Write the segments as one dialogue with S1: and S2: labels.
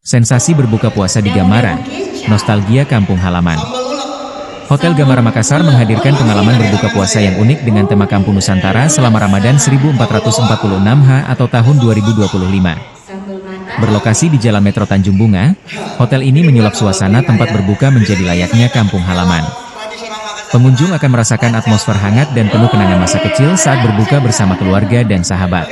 S1: Sensasi berbuka puasa di Gamara, nostalgia kampung halaman. Hotel Gamara Makassar menghadirkan pengalaman berbuka puasa yang unik dengan tema Kampung Nusantara selama Ramadan 1446H atau tahun 2025. Berlokasi di Jalan Metro Tanjung Bunga, hotel ini menyulap suasana tempat berbuka menjadi layaknya kampung halaman. Pengunjung akan merasakan atmosfer hangat dan penuh kenangan masa kecil saat berbuka bersama keluarga dan sahabat.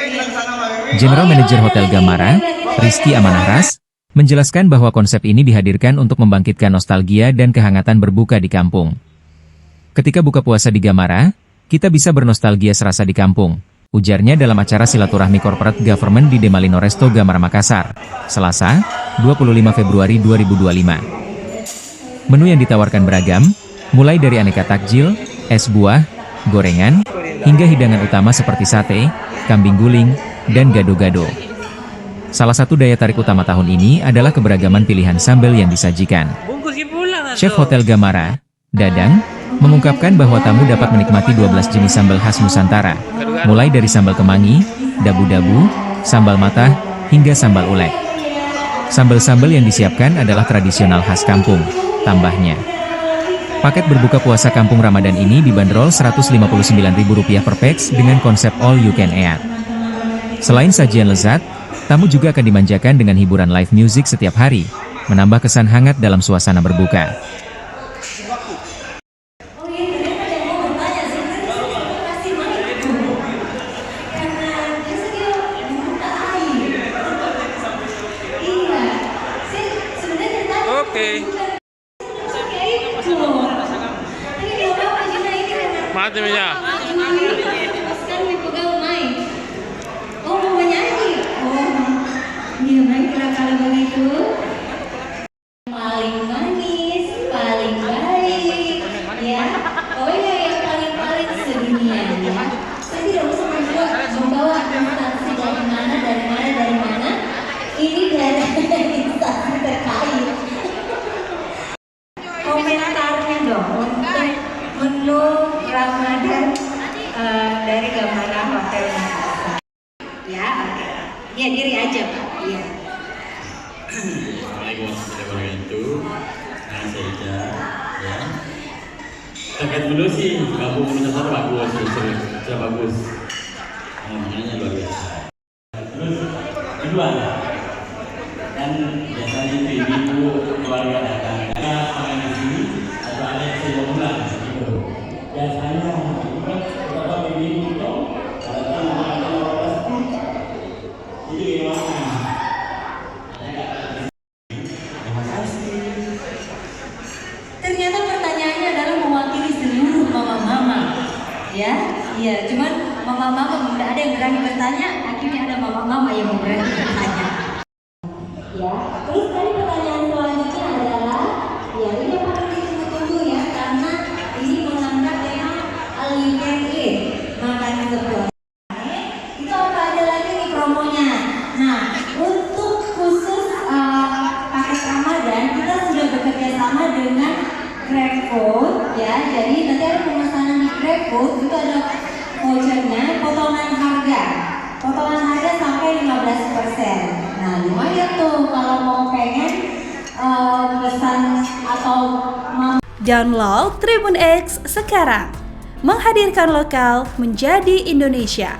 S1: General Manager Hotel Gamara, Rizky Amanahras, menjelaskan bahwa konsep ini dihadirkan untuk membangkitkan nostalgia dan kehangatan berbuka di kampung. Ketika buka puasa di Gamara, kita bisa bernostalgia serasa di kampung, ujarnya dalam acara silaturahmi corporate government di Demalino Resto Gamara Makassar, Selasa, 25 Februari 2025. Menu yang ditawarkan beragam, mulai dari aneka takjil, es buah, gorengan, hingga hidangan utama seperti sate, kambing guling, dan gado-gado. Salah satu daya tarik utama tahun ini adalah keberagaman pilihan sambal yang disajikan. Chef Hotel Gamara, Dadang, mengungkapkan bahwa tamu dapat menikmati 12 jenis sambal khas Nusantara, mulai dari sambal kemangi, dabu-dabu, sambal matah, hingga sambal ulek. Sambal-sambal yang disiapkan adalah tradisional khas kampung, tambahnya. Paket berbuka puasa kampung Ramadan ini dibanderol Rp159.000 per pax dengan konsep all you can eat. Selain sajian lezat, tamu juga akan dimanjakan dengan hiburan live music setiap hari, menambah kesan hangat dalam suasana berbuka.
S2: Oke. Mati ya.
S3: Paling manis, paling baik, ya. Pokoknya yang paling sedunia, ya. Saya tidak usah membawa instansi dari mana. Ini dari instansi terkait. Komentarnya dong untuk menu Ramadan dari Gamara Hotel Makassar. Ya, oke. Ya diri aja, Pak. Iya.
S4: Assalamualaikum warahmatullahi wabarakatuh. Saya Ija, ya. Terkait dulu sih, kampung Nusantara bagus, sudah bagus. Makanya luar biasa. Terus kedua, kan biasanya itu ibu keluarga datang. Ada orang di sini, atau ada yang sudah pulang, gitu. Biasanya beberapa ibu itu datang ada orang itu gimana?
S3: Ternyata pertanyaannya adalah mewakili seluruh mama-mama, ya, iya. Cuman mama-mama tidak ada yang berani bertanya, akhirnya ada mama-mama yang berani bertanya. Ya, terus tadi pertanyaan selanjutnya adalah, ya ini yang paling ditunggu-tunggu ya, karena ini mengangkat tema all you can eat, makan berbuka. Itu apa aja lagi nih promonya? Nah, untuk khusus paket Ramadan kita sudah bekerja sama dengan GrabFood, ya. Jadi nanti ada pemesanan di GrabFood itu ada vouchernya, potongan harga sampai 15%. Nah, lumayan tuh kalau mau pengen pesan atau
S5: Download Tribun X sekarang, menghadirkan lokal menjadi Indonesia.